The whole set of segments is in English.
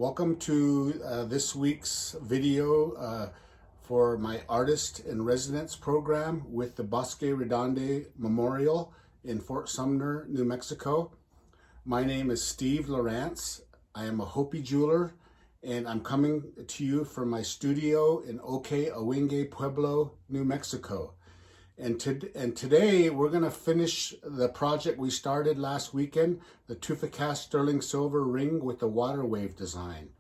Welcome to this week's video for my Artist in Residence program with the Bosque Redondo Memorial in Fort Sumner, New Mexico. My name is Steve LaRance. I am a Hopi jeweler, and I'm coming to you from my studio in Hopi-Assiniboine, Pueblo, New Mexico. And today we're going to finish the project we started last weekend, the Tufa sterling silver ring with the water wave design.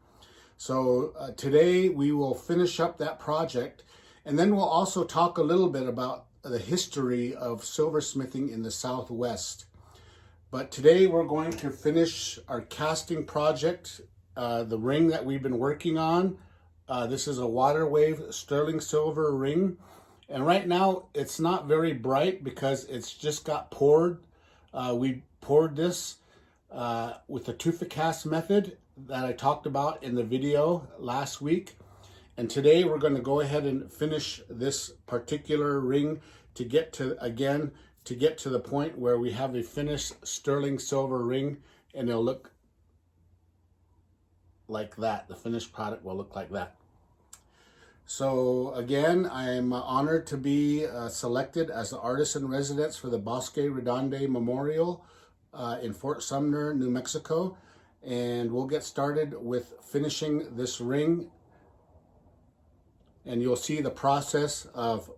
So today we will finish up that project, and then we'll also talk a little bit about the history of silversmithing in the Southwest. But today we're going to finish our casting project, the ring that we've been working on. This is a water wave sterling silver ring. And right now it's not very bright because it's just got poured. We poured this with the Tufa method that I talked about in the video last week. And today we're going to go ahead and finish this particular ring to get to the point where we have a finished sterling silver ring, and it'll look like that. The finished product will look like that. So again, I'm honored to be selected as the Artist in Residence for the Bosque Redondo Memorial in Fort Sumner, New Mexico. And we'll get started with finishing this ring. And you'll see the process of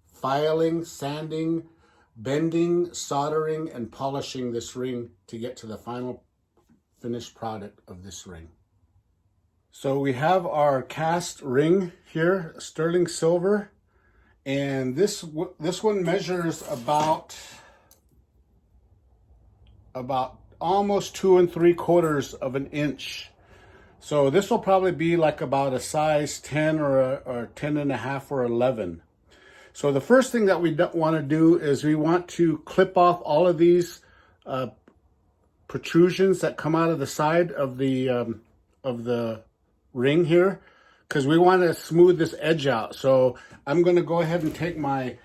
filing, sanding, bending, soldering, and polishing this ring to get to the final finished product of this ring. So we have our cast ring here, sterling silver, and this one measures about almost 2 3/4 of an inch. So this will probably be like about a size 10 or 10.5 or 11. So the first thing that we want to do is we want to clip off all of these protrusions that come out of the side of the ring here, because we want to smooth this edge out. So I'm going to go ahead and take my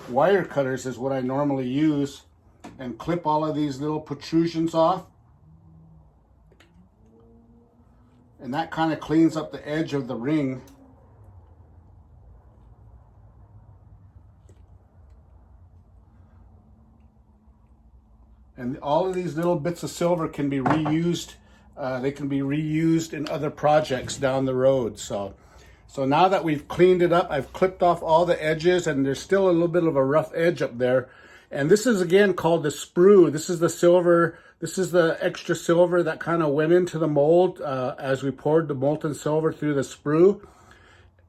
wire cutters, is what I normally use, and clip all of these little protrusions off. And that kind of cleans up the edge of the ring. And all of these little bits of silver can be reused. They can be reused in other projects down the road. So now that we've cleaned it up, I've clipped off all the edges, and there's still a little bit of a rough edge up there. And this is again called the sprue. This is the silver. This is the extra silver that kind of went into the mold as we poured the molten silver through the sprue.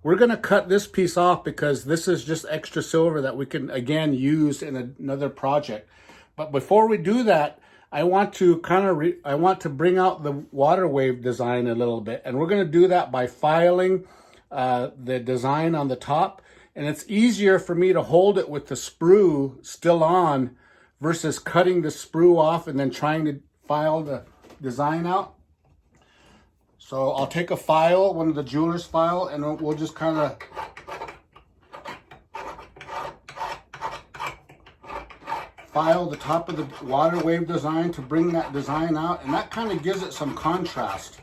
We're going to cut this piece off because this is just extra silver that we can again use in another project. But before we do that, I want to bring out the water wave design a little bit, and we're going to do that by filing the design on the top. And it's easier for me to hold it with the sprue still on versus cutting the sprue off and then trying to file the design out. So I'll take a file, one of the jeweler's file, and we'll just kind of file the top of the water wave design to bring that design out, and that kind of gives it some contrast.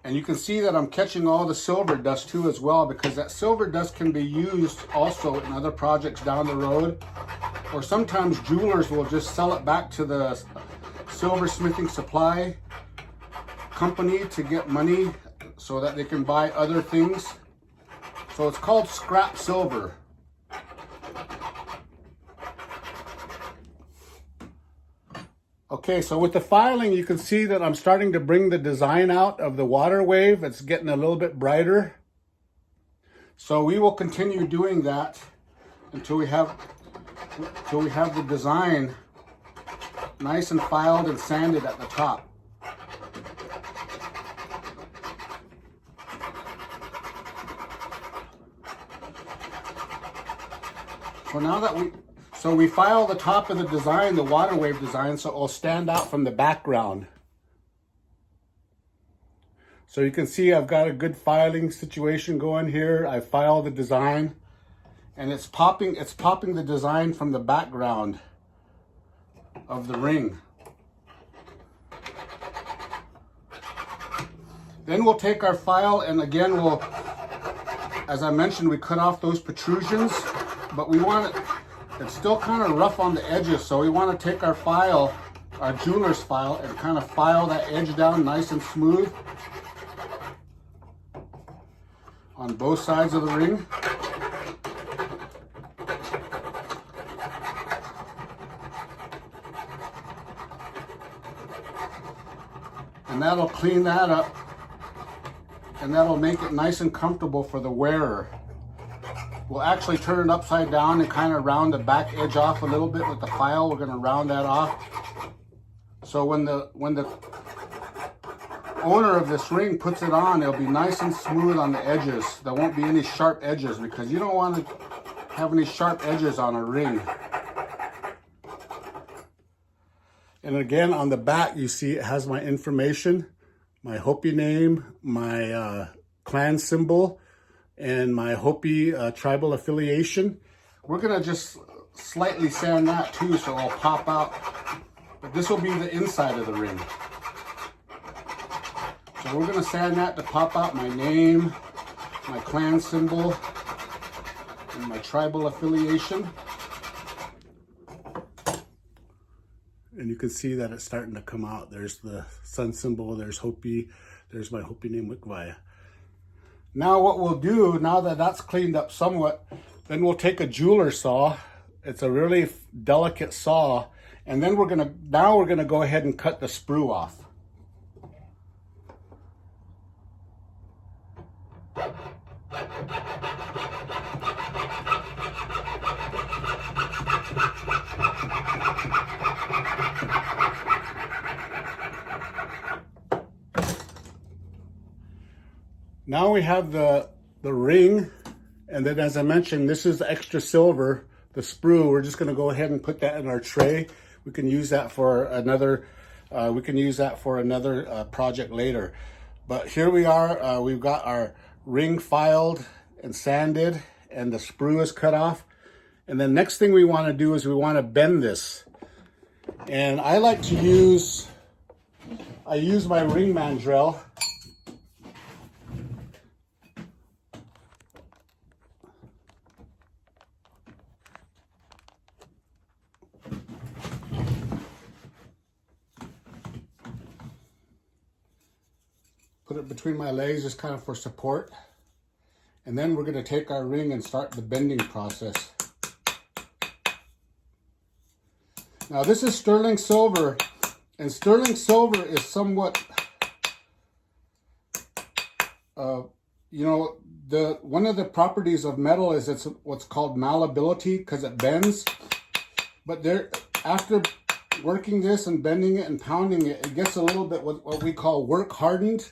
And you can see that I'm catching all the silver dust too as well, because that silver dust can be used also in other projects down the road. Or sometimes jewelers will just sell it back to the silversmithing supply company to get money so that they can buy other things. So it's called scrap silver. Okay, so with the filing, you can see that I'm starting to bring the design out of the water wave. It's getting a little bit brighter. So we will continue doing that until we have the design nice and filed and sanded at the top. So now that we file the top of the design, the water wave design, so it will stand out from the background. So you can see I've got a good filing situation going here. I filed the design, and it's popping the design from the background of the ring. Then we'll take our file, and again we'll, as I mentioned, we cut off those protrusions, but we want it, it's still kind of rough on the edges, so we want to take our file, our jeweler's file, and kind of file that edge down nice and smooth on both sides of the ring. And that'll clean that up, and that'll make it nice and comfortable for the wearer. We'll actually turn it upside down and kind of round the back edge off a little bit with the file. We're going to round that off. So when the owner of this ring puts it on, it'll be nice and smooth on the edges. There won't be any sharp edges, because you don't want to have any sharp edges on a ring. And again, on the back, you see it has my information, my Hopi name, my clan symbol, and my Hopi tribal affiliation. We're gonna just slightly sand that too, so it'll pop out. But this will be the inside of the ring. So we're gonna sand that to pop out my name, my clan symbol, and my tribal affiliation. And you can see that it's starting to come out. There's the sun symbol, there's Hopi, there's my Hopi name, Wikviya. Now what we'll do, now that that's cleaned up somewhat, then we'll take a jeweler saw. It's a really delicate saw, and then we're gonna go ahead and cut the sprue off. Now we have the ring, and then as I mentioned, this is the extra silver, the sprue. We're just going to go ahead and put that in our tray. We can use that for another. Project later. But here we are. We've got our ring filed and sanded, and the sprue is cut off. And the next thing we want to do is we want to bend this. And I like to use my ring mandrel. Put it between my legs just kind of for support. And then we're going to take our ring and start the bending process. Now this is sterling silver, and sterling silver is somewhat, one of the properties of metal is it's what's called malleability, because it bends. But after working this and bending it and pounding it, it gets a little bit what we call work hardened.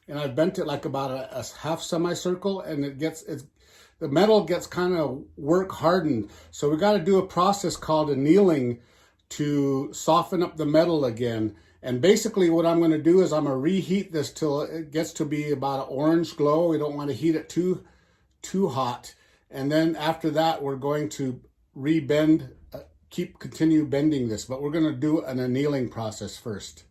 And I've bent it like about a half semicircle, and the metal gets kind of work hardened. So we got to do a process called annealing to soften up the metal again. And basically what I'm going to do is I'm going to reheat this till it gets to be about an orange glow. We don't want to heat it too hot. And then after that, we're going to rebend, continue bending this. But we're going to do an annealing process first.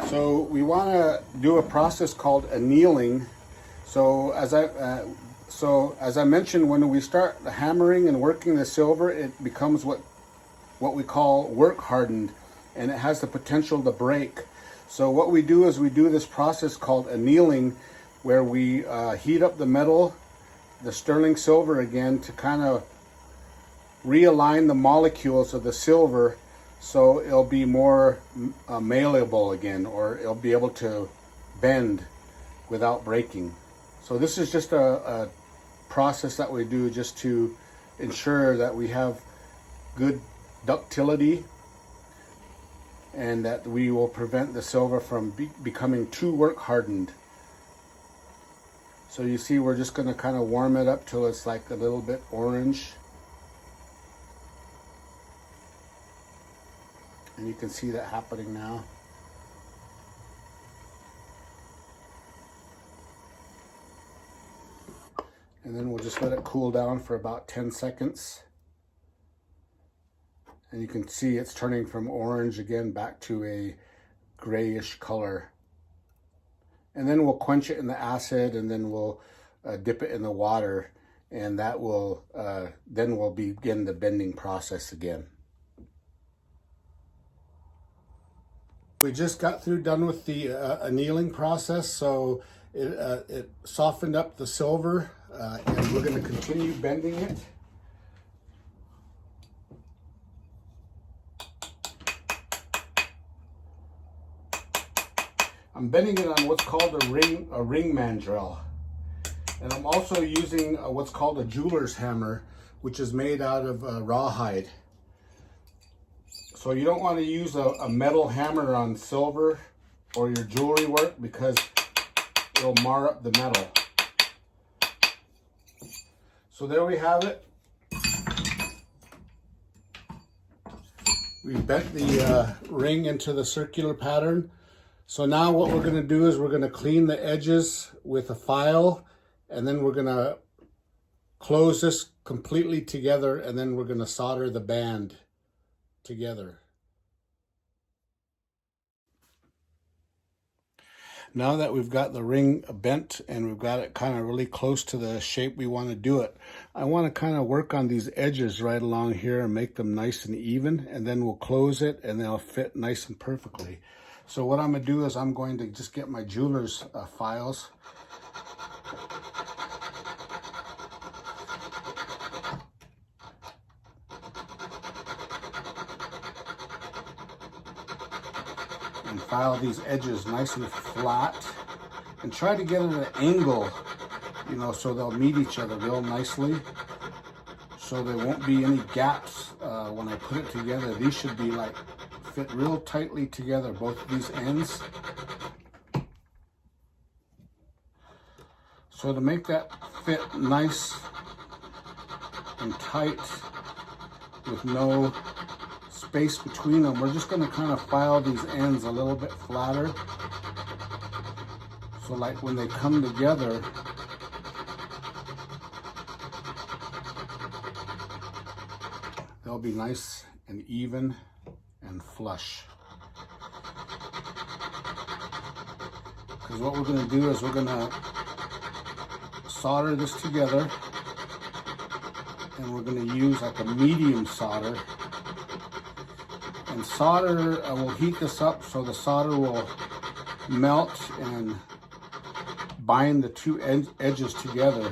So we want to do a process called annealing. So as I mentioned, when we start hammering and working the silver, it becomes what we call work hardened, and it has the potential to break. So what we do is we do this process called annealing, where we heat up the metal, the sterling silver again, to kind of realign the molecules of the silver, so it'll be more malleable again, or it'll be able to bend without breaking. So this is just a process that we do just to ensure that we have good ductility, and that we will prevent the silver from becoming too work hardened. So you see we're just going to kind of warm it up till it's like a little bit orange. And you can see that happening now. And then we'll just let it cool down for about 10 seconds. And you can see it's turning from orange again back to a grayish color. And then we'll quench it in the acid, and then we'll dip it in the water, and that will then we'll begin the bending process again. We just got done with the annealing process, so it softened up the silver, and we're going to continue bending it. I'm bending it on what's called a ring mandrel. And I'm also using what's called a jeweler's hammer, which is made out of rawhide. So you don't want to use a metal hammer on silver or your jewelry work because it'll mar up the metal. So there we have it. We bent the ring into the circular pattern. So now what we're going to do is we're going to clean the edges with a file, and then we're going to close this completely together, and then we're going to solder the band together. Now that we've got the ring bent and we've got it kind of really close to the shape we want to do it, I want to kind of work on these edges right along here and make them nice and even, and then we'll close it and they'll fit nice and perfectly. So what I'm going to do is I'm going to just get my jeweler's files. And file these edges nice and flat. And try to get at an angle, you know, so they'll meet each other real nicely. So there won't be any gaps when I put it together. These should be like fit real tightly together, both of these ends. So to make that fit nice and tight with no space between them, we're just going to kind of file these ends a little bit flatter. So like when they come together, they'll be nice and even and flush. Because what we're going to do is we're going to solder this together, and we're going to use like a medium solder. And solder, will heat this up so the solder will melt and bind the two edges together.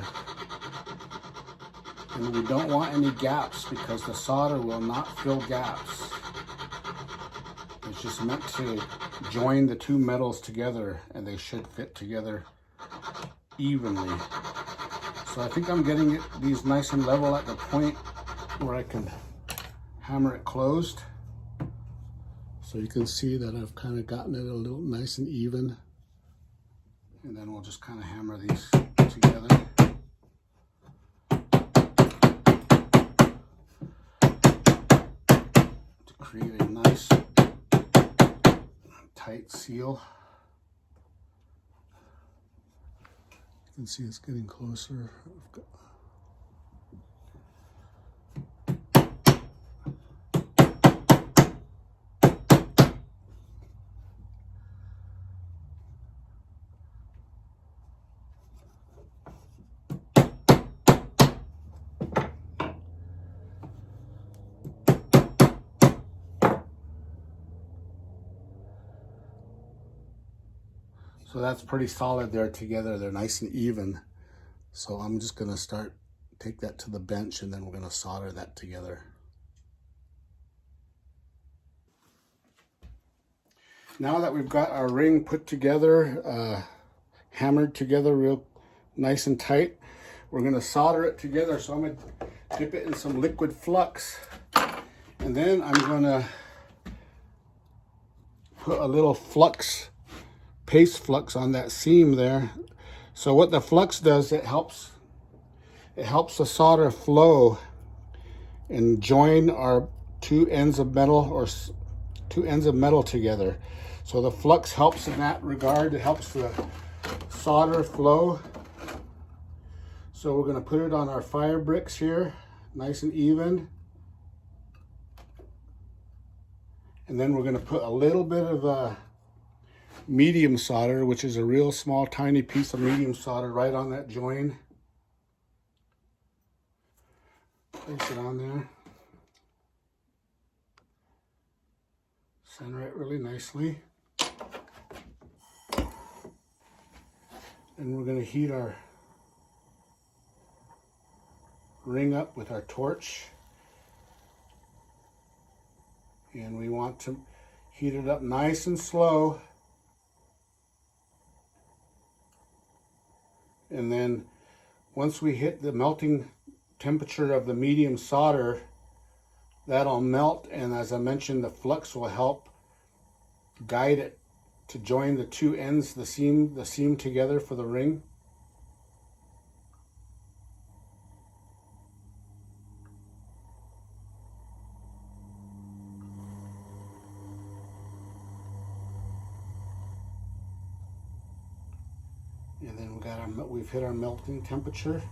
And we don't want any gaps because the solder will not fill gaps. It's just meant to join the two metals together, and they should fit together evenly. So I think I'm getting these nice and level at the point where I can hammer it closed. So you can see that I've kind of gotten it a little nice and even. And then we'll just kind of hammer these together. To create a nice tight seal. You can see it's getting closer. So that's pretty solid there together. They're nice and even. So I'm just going to take that to the bench, and then we're going to solder that together. Now that we've got our ring put together, hammered together real nice and tight, we're going to solder it together. So I'm going to dip it in some liquid flux, and then I'm going to put a little flux, paste flux on that seam there, So what the flux does, it helps the solder flow and join our two ends of metal together. So the flux helps in that regard. It helps the solder flow. So we're going to put it on our fire bricks here, nice and even. And then we're going to put a little bit of medium solder, which is a real small, tiny piece of medium solder right on that join. Place it on there. Center it really nicely. And we're going to heat our ring up with our torch. And we want to heat it up nice and slow. And then once we hit the melting temperature of the medium solder, that'll melt, and as I mentioned, the flux will help guide it to join the two ends, the seam together for the ring. And then we've hit our melting temperature.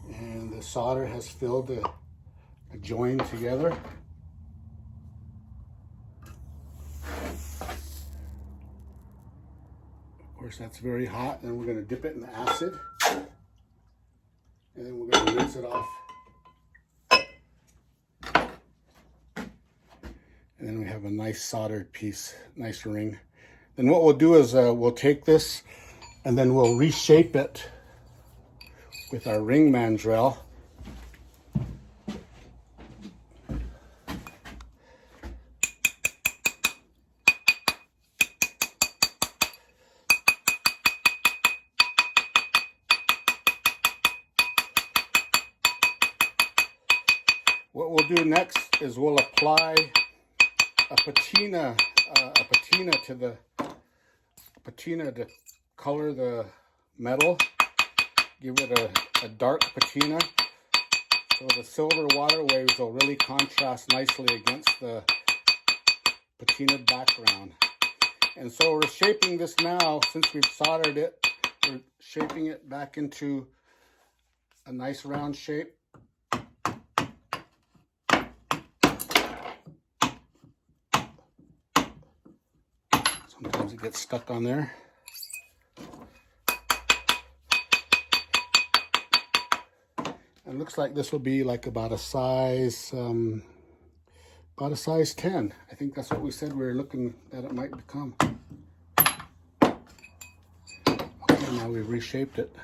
And the solder has filled the join together. Of course, that's very hot. Then we're going to dip it in the acid. And then we're going to rinse it off. And then we have a nice soldered piece, nice ring. Then what we'll do is we'll take this and then we'll reshape it with our ring mandrel. What we'll do next is we'll apply a patina to color the metal. Give it a dark patina so the silver water waves will really contrast nicely against the patinaed background. And so we're shaping this now, since we've soldered it, we're shaping it back into a nice round shape. Sometimes it gets stuck on there. It looks like this will be like about a size 10. I think that's what we said we were looking that it might become. Okay, now we've reshaped it.